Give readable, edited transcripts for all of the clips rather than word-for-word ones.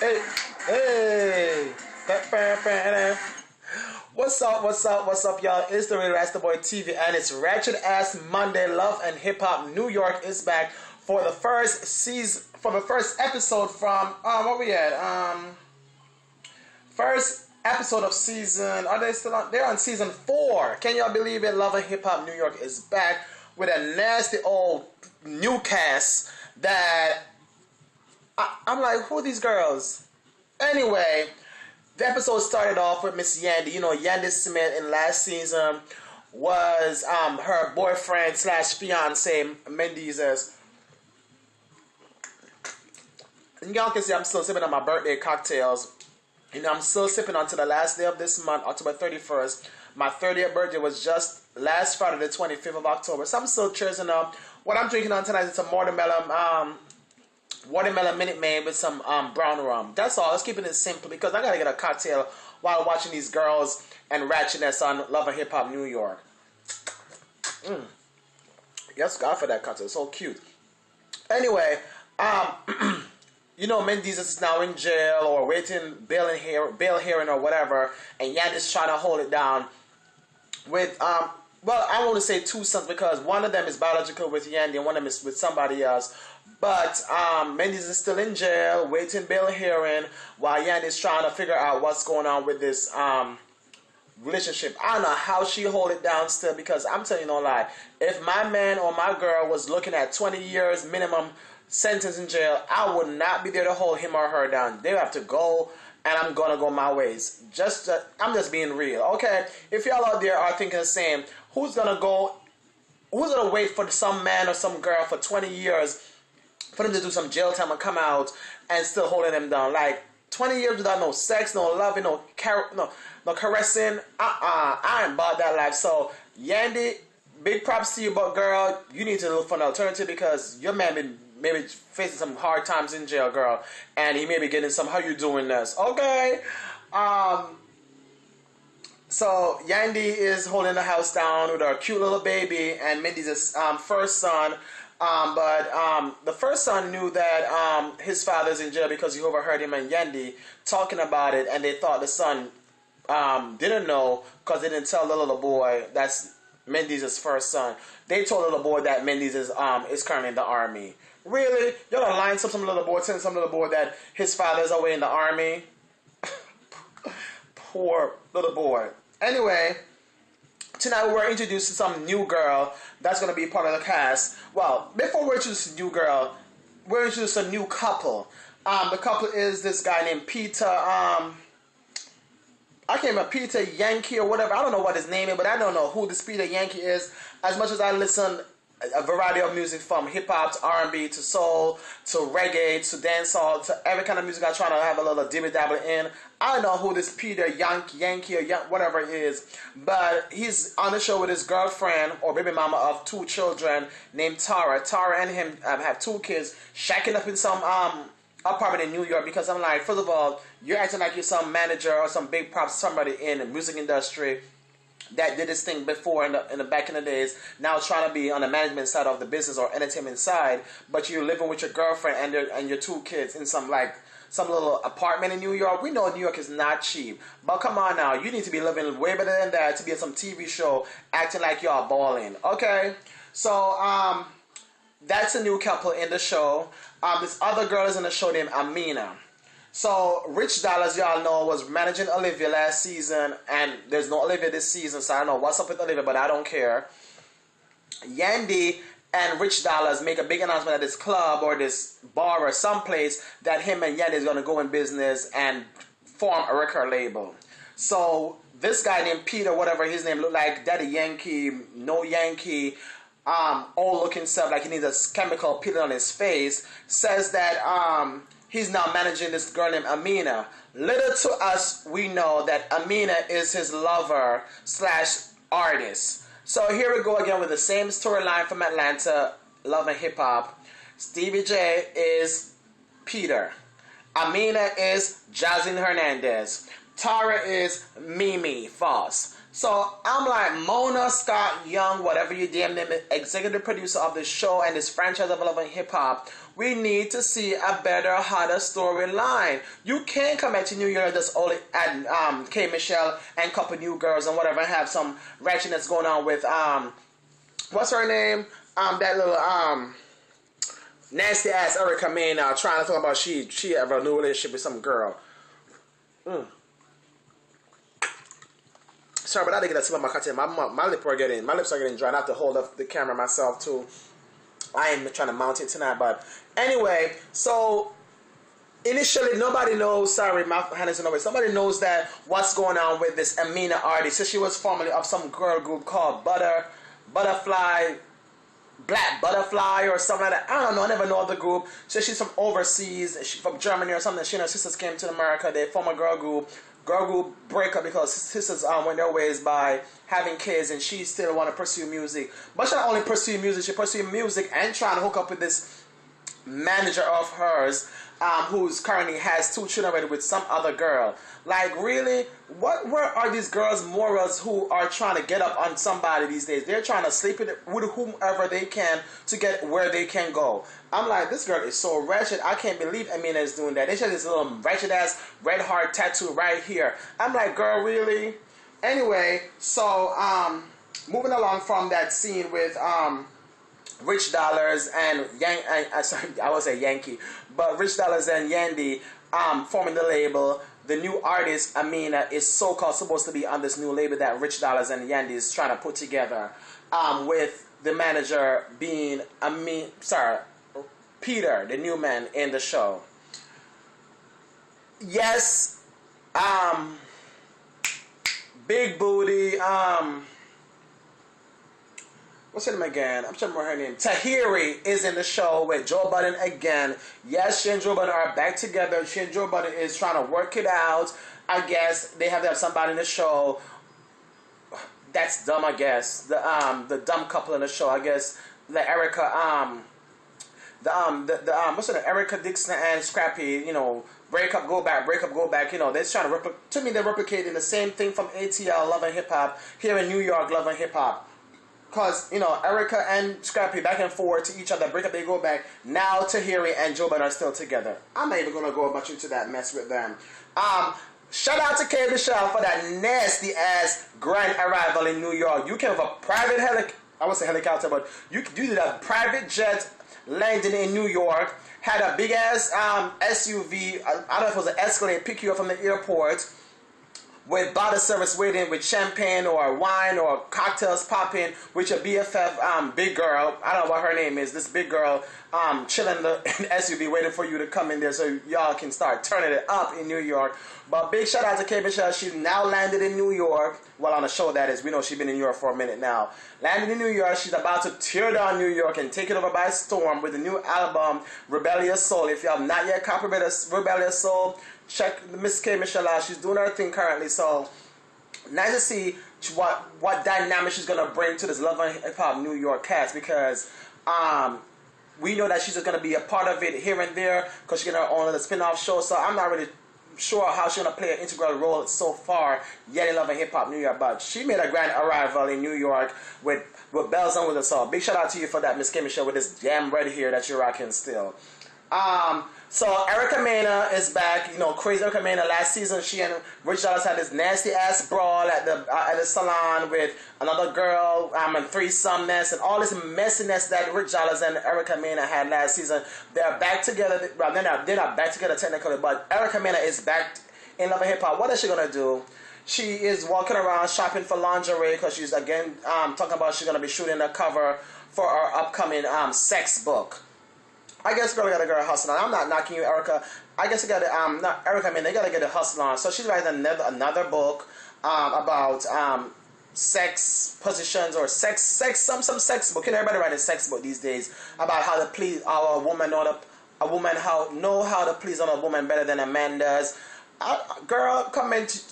Hey, hey. What's up, y'all? It's the Real Rasta Boy TV, and it's Ratchet Ass Monday. Love and Hip Hop New York is back for the first season, for the first episode from what we at? First episode of season. Are they still on? They're on season 4. Can y'all believe it? Love and Hip Hop New York is back with a nasty old new cast that I'm like, who are these girls? Anyway, the episode started off with Miss Yandy. You know, Yandy Smith in last season was her boyfriend slash fiance Mendez's. And y'all can see I'm still sipping on my birthday cocktails. You know, I'm still sipping until the last day of this month, October 31st. My 30th birthday was just last Friday, the 25th of October. So I'm still cheersing up. What I'm drinking on tonight is some watermelon Minute Maid with some brown rum. That's all. Let's keep it simple because I gotta get a cocktail while watching these girls and ratchetness on Love and Hip Hop New York. Yes, God for that cocktail. So cute. Anyway, you know, Mendez is now in jail or waiting bail hearing or whatever, and Yandy's trying to hold it down with well, I want to say two sons because one of them is biological with Yandy and one of them is with somebody else. But Mendez is still in jail, waiting bail hearing, while Yandy's trying to figure out what's going on with this relationship. I don't know how she hold it down still because I'm telling you no lie. If my man or my girl was looking at 20 years minimum sentence in jail, I would not be there to hold him or her down. They have to go, and I'm gonna go my ways. I'm just being real, okay? If y'all out there are thinking the same, who's gonna wait for some man or some girl for 20 years for them to do some jail time and come out and still holding them down? Like 20 years without no sex, no loving, no caressing. I ain't about that life. So Yandy, big props to you, but girl, you need to look for an alternative because your man been maybe facing some hard times in jail, girl, and he may be getting some how you doing this, okay? So Yandy is holding the house down with her cute little baby and Mendez's first son. But the first son knew that his father's in jail because he overheard him and Yandy talking about it, and they thought the son didn't know because they didn't tell the little boy that's Mendez's first son. They told the little boy that Mendez is currently in the army. Really? Y'all are lying to some little boy, telling some little boy that his father's away in the army? Poor little boy. Anyway, tonight we're introducing some new girl that's going to be part of the cast. Well, before we introduce a new girl, we're introducing a new couple. The couple is this guy named Peter, I can't remember, Peter Yankee or whatever. I don't know what his name is, but I don't know who this Peter Yankee is. As much as I listen a variety of music from hip-hop to R&B to soul to reggae to dancehall to every kind of music I try to have a little dibby-dabble in. I don't know who this Peter Yankee or whatever it is, but he's on the show with his girlfriend or baby mama of 2 children named Tara. Tara and him have 2 kids shacking up in some apartment in New York because I'm like, first of all, you're acting like you're some manager or some big prop somebody in the music industry that did this thing before in the back in the days, now trying to be on the management side of the business or entertainment side, but you're living with your girlfriend and your 2 kids in some little apartment in New York. We know New York is not cheap, but come on now, you need to be living way better than that to be on some TV show acting like y'all balling, okay? So that's a new couple in the show. This other girl is in the show named Amina. So, Rich Dollars, y'all know, was managing Olivia last season, and there's no Olivia this season, so I don't know what's up with Olivia, but I don't care. Yandy and Rich Dollars make a big announcement at this club or this bar or someplace that him and Yandy is going to go in business and form a record label. So, this guy named Peter, whatever his name looked like, Daddy Yankee, no Yankee, old looking stuff, like he needs a chemical peeling on his face, says that he's now managing this girl named Amina. Little to us, we know that Amina is his lover / artist. So here we go again with the same storyline from Atlanta, Love and Hip Hop. Stevie J is Peter. Amina is Jasmine Hernandez. Tara is Mimi Foss. So I'm like, Mona Scott Young, whatever you damn name it, executive producer of this show and this franchise of Love and Hip Hop. We need to see a better, hotter storyline. You can't come back to New York and just only add K. Michelle and a couple new girls and whatever, and have some ratchetness going on with what's her name? That little nasty ass Erica Mena trying to talk about she have a new relationship with some girl. Sorry, but I didn't get that tip on my content. My lips are getting dry. I have to hold up the camera myself too. I am trying to mount it tonight, but anyway, so initially nobody knows. Sorry, my hand is in the way. Somebody knows that what's going on with this Amina artist. So she was formerly of some girl group called Butterfly, Black Butterfly or something like that. I don't know. I never know the group. So she's from overseas. She's from Germany or something. She and her sisters came to America. They form a girl group. Girl group break up because sisters went their ways by having kids, and she still want to pursue music. But she not only pursue music, she pursue music and trying to hook up with this manager of hers, who's currently has 2 children already with some other girl. Like, really, where are these girls' morals who are trying to get up on somebody these days? They're trying to sleep with whomever they can to get where they can go. I'm like, this girl is so wretched. I can't believe Amina is doing that. They should have this little wretched ass red heart tattoo right here. I'm like, girl, really? Anyway, so moving along from that scene with Rich Dollars and I would say Yankee, but Rich Dollars and Yandy forming the label. The new artist Amina is so-called supposed to be on this new label that Rich Dollars and Yandy is trying to put together, with the manager being Peter, the new man in the show. Yes, big booty. What's her name again? I'm trying to remember her name. Tahiri is in the show with Joe Budden again. Yes, she and Joe Budden are back together. She and Joe Budden is trying to work it out. I guess they have to have somebody in the show. That's dumb, I guess. The dumb couple in the show, I guess. The Erica, what's her name? Erica Dixon and Scrappy, you know, break up, go back, break up, go back. You know, they're trying to to me, they're replicating the same thing from ATL, Love and Hip Hop, here in New York, Love and Hip Hop. Because, you know, Erica and Scrappy back and forth to each other, break up, they go back. Now Tahiri and Joe Budden are still together. I'm not even going to go much into that mess with them. Shout out to K. Michelle for that nasty ass grand arrival in New York. You came with a private helicopter, but you did a private jet landing in New York. Had a big ass SUV, I don't know if it was an Escalade, pick you up from the airport, with bottle service waiting with champagne or wine or cocktails popping with your BFF big girl. I don't know what her name is. This big girl chilling in the SUV waiting for you to come in there so y'all can start turning it up in New York. But big shout out to K. Michelle. She now landed in New York. Well, on the show that is. We know she's been in New York for a minute now. Landed in New York. She's about to tear down New York and take it over by storm with the new album, Rebellious Soul. If you have not yet copied Rebellious Soul, check Miss K. Michelle out. She's doing her thing currently. So, nice to see what dynamic she's going to bring to this Love and Hip Hop New York cast, because we know that she's just going to be a part of it here and there because she's going to own a spin-off show. So, I'm not really sure how she's going to play an integral role so far yet in Love and Hip Hop New York, but she made a grand arrival in New York with bells and whistles. So big shout out to you for that, Miss K. Michelle, with this damn red hair that you're rocking still. So Erica Mena is back. You know, crazy Erica Mena. Last season, she and Rich Dollars had this nasty ass brawl at the salon with another girl, and threesome mess and all this messiness that Rich Dollars and Erica Mena had last season. They're back together. Well, they're not back together technically, but Erica Mena is back in Love and Hip Hop. What is she gonna do? She is walking around shopping for lingerie because she's again talking about she's gonna be shooting a cover for our upcoming sex book. I guess girl gotta get a hustle on. I'm not knocking you, Erica. I guess you gotta not Erica. I mean, they gotta get a hustle on. So she's writing another book about sex positions or sex some sex book. You know, everybody writing sex book these days about how to please our woman or how to please a woman better than a man does. Girl, comment.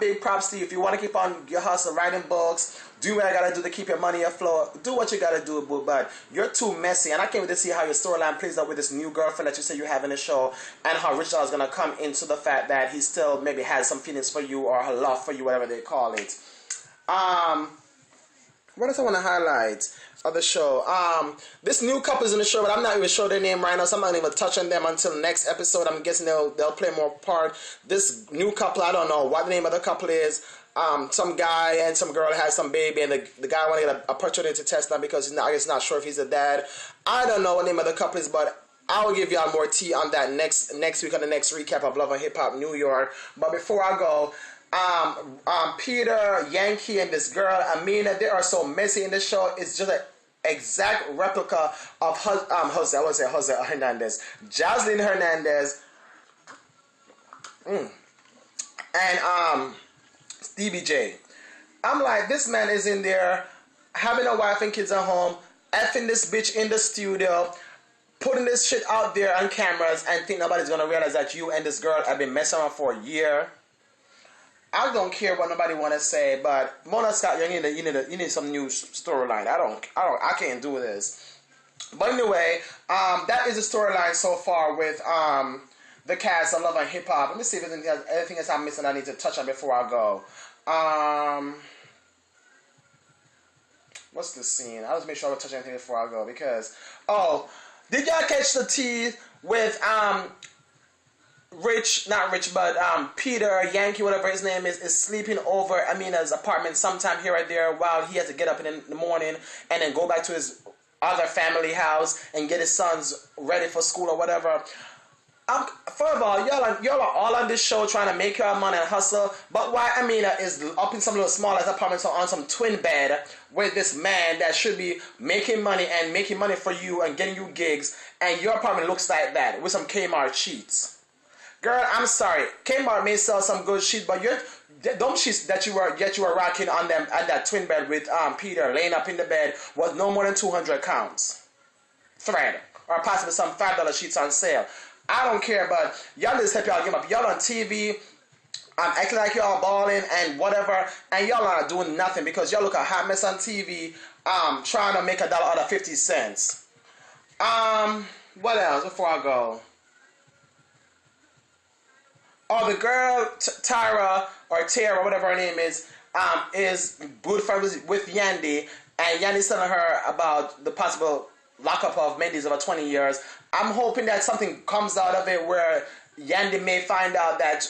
Big props to you. If you want to keep on your hustle, writing books, do what I gotta do to keep your money afloat. Do what you gotta do, boo. But you're too messy, and I can't wait to see how your storyline plays out with this new girlfriend that you say you have in the show, and how Rich is gonna come into the fact that he still maybe has some feelings for you or her love for you, whatever they call it. What else I want to highlight of the show? This new couple is in the show, but I'm not even sure their name right now, so I'm not even touch on them until next episode. I'm guessing they'll play more part. This new couple, I don't know what the name of the couple is. Some guy and some girl has some baby, and the guy want to get a paternity test now because he's not sure if he's a dad. I don't know what the name of the couple is, but I will give y'all more tea on that next week on the next recap of Love and Hip Hop New York. But before I go, Peter, Yankee, and this girl Amina, they are so messy in this show. It's just an exact replica of Jose Hernandez, Jocelyn Hernandez, and Stevie J. I'm like, this man is in there having a wife and kids at home, effing this bitch in the studio, putting this shit out there on cameras, and think nobody's gonna realize that you and this girl have been messing around for a year. I don't care what nobody want to say, but Mona Scott, you need some new storyline. I can't do this. But anyway, that is the storyline so far with the cast of Love and Hip Hop. Let me see if there's anything else I'm missing I need to touch on before I go. What's the scene? I'll just make sure I touch anything before I go because did y'all catch the tea with Peter Yankee, whatever his name is sleeping over Amina's apartment sometime here or there while he has to get up in the morning and then go back to his other family house and get his sons ready for school or whatever. First of all, y'all are all on this show trying to make your money and hustle, but why Amina is up in some little small ass apartment on some twin bed with this man that should be making money for you and getting you gigs, and your apartment looks like that with some Kmart sheets. Girl, I'm sorry. Kmart may sell some good shit, but them sheets that you were rocking on them at that twin bed with Peter laying up in the bed was no more than 200 counts thread, or possibly some $5 sheets on sale. I don't care, but y'all just help y'all game up. Y'all on TV, acting like y'all balling and whatever, and y'all are doing nothing because y'all look a hot mess on TV, trying to make $1 out of 50 cents. What else before I go? The girl Tara, whatever her name is good friends with Yandy, and Yandy's telling her about the possible lockup of Mendy's over 20 years. I'm hoping that something comes out of it where Yandy may find out that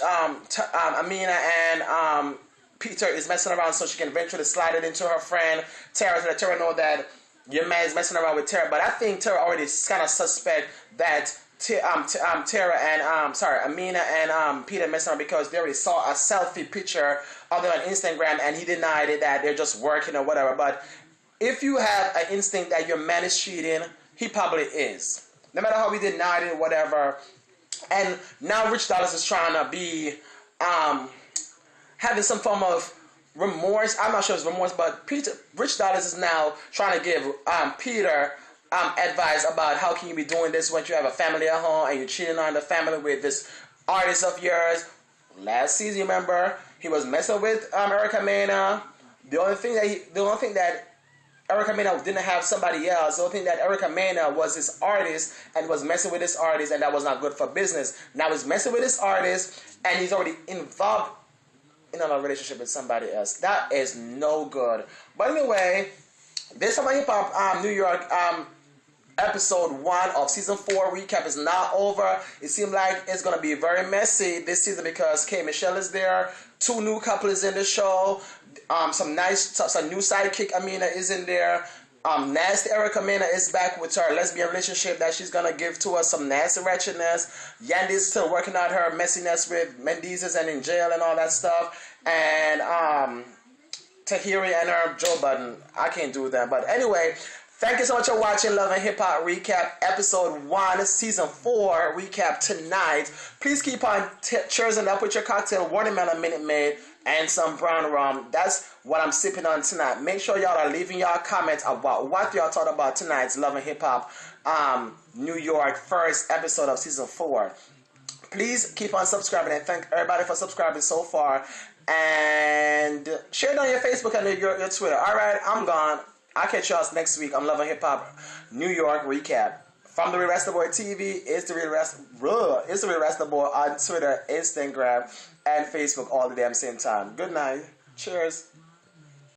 Amina and Peter is messing around, so she can eventually slide it into her friend Tara to let Tara know that your man is messing around with Tara. But I think Tara already kind of suspect that Amina and Peter messing around because they already saw a selfie picture of them on Instagram, and he denied it that they're just working or whatever. But if you have an instinct that your man is cheating, he probably is. No matter how we denied it, whatever. And now Rich Dollars is trying to be having some form of remorse. I'm not sure it's remorse, but Rich Dollars is now trying to give Peter advice about how can you be doing this when you have a family at home and you're cheating on the family with this artist of yours. Last season, remember, he was messing with Erica Mena. The only thing that Erica Mena didn't have somebody else. The only thing that Erica Mena was his artist and was messing with this artist, and that was not good for business. Now he's messing with this artist and he's already involved in a relationship with somebody else. That is no good. But anyway, this is my Hip Hop New York episode 1 of season 4 recap is not over. It seems like it's going to be very messy this season because K. Michelle is there. 2 new couples in the show. Some new sidekick Amina is in there. Nasty Erica Mena is back with her lesbian relationship that she's gonna give to us some nasty wretchedness. Yandy's still working out her messiness with Mendeez's and in jail and all that stuff. And Tahiri and her Joe Budden. I can't do that. But anyway, thank you so much for watching Love and Hip Hop Recap Episode 1, Season 4 Recap tonight. Please keep on cheering up with your cocktail, watermelon Minute Maid, and some brown rum. That's what I'm sipping on tonight. Make sure y'all are leaving y'all comments about what y'all thought about tonight's Love and Hip Hop New York first episode of Season 4. Please keep on subscribing, and thank everybody for subscribing so far. And share it on your Facebook and your Twitter. Alright, I'm gone. I'll catch y'all next week on Love and Hip Hop New York Recap. From the Real Rasta Boy TV, it's the Real Rasta Boy on Twitter, Instagram, and Facebook all the damn same time. Good night. Cheers.